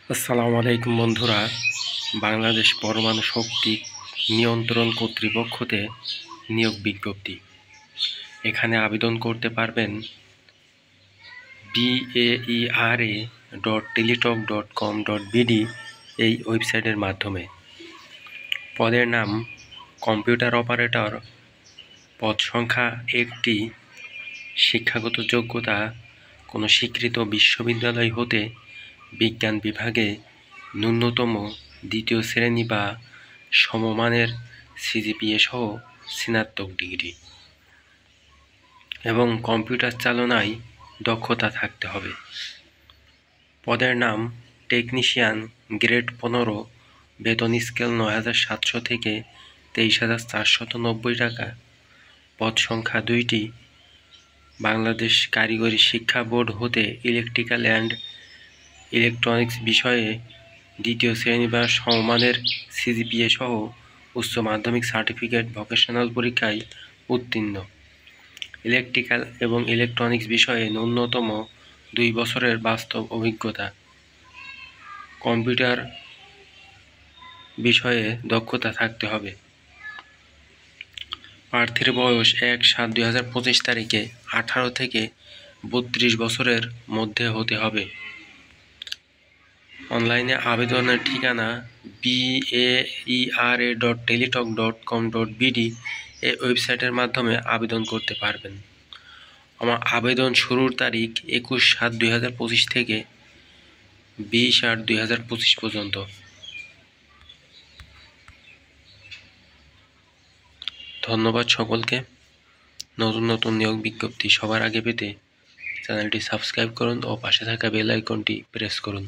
আসসালামু আলাইকুম বন্ধুরা। বাংলাদেশ পরমাণু শক্তি নিয়ন্ত্রণ কর্তৃপক্ষতে নিয়োগ বিজ্ঞপ্তি। এখানে আবেদন করতে পারবেন baeara.teletalk.com.bd এই ওয়েবসাইটের মাধ্যমে। পদের নাম কম্পিউটার অপারেটর, পদ সংখ্যা 1টি, শিক্ষাগত যোগ্যতা কোনো স্বীকৃত বিশ্ববিদ্যালয় হতে বিজ্ঞান বিভাগে ন্যূনতম দ্বিতীয় শ্রেণী বা সমমানের সিজিপিএ সহ স্নাতক ডিগ্রি এবং কম্পিউটার চালনায় দক্ষতা থাকতে হবে। পদের নাম টেকনিশিয়ান, গ্রেড 15, বেতন স্কেল ৯৭০০ থেকে ২৩,৪৯০ টাকা। পদ সংখ্যা 2টি, বাংলাদেশ কারিগরি শিক্ষা বোর্ড হতে ইলেকট্রিক্যাল অ্যান্ড ইলেকট্রনিক্স বিষয়ে দ্বিতীয় শ্রেণী বা সমমানের সিজিপিএ সহ উচ্চ মাধ্যমিক সার্টিফিকেট ভোকেশনাল পরীক্ষায় উত্তীর্ণ। ইলেকট্রিক্যাল এবং ইলেকট্রনিক্স বিষয়ে ন্যূনতম 2 বছরের বাস্তব অভিজ্ঞতা। কম্পিউটার বিষয়ে দক্ষতা থাকতে হবে। প্রার্থীর বয়স 1/7/2025 তারিখে 18 থেকে 32 বছরের মধ্যে হতে হবে। অনলাইনে আবেদনের ঠিকানা baeara.teletalk.com.bd এই ওয়েবসাইটের মাধ্যমে আবেদন করতে পারবেন। আমার আবেদন শুরুর তারিখ 21/7/2025 থেকে 20/8/2025 পর্যন্ত। ধন্যবাদ সকলকে। নতুন নতুন নিয়োগ বিজ্ঞপ্তি সবার আগে পেতে চ্যানেলটি সাবস্ক্রাইব করুন ও পাশে থাকা বেল আইকনটি প্রেস করুন।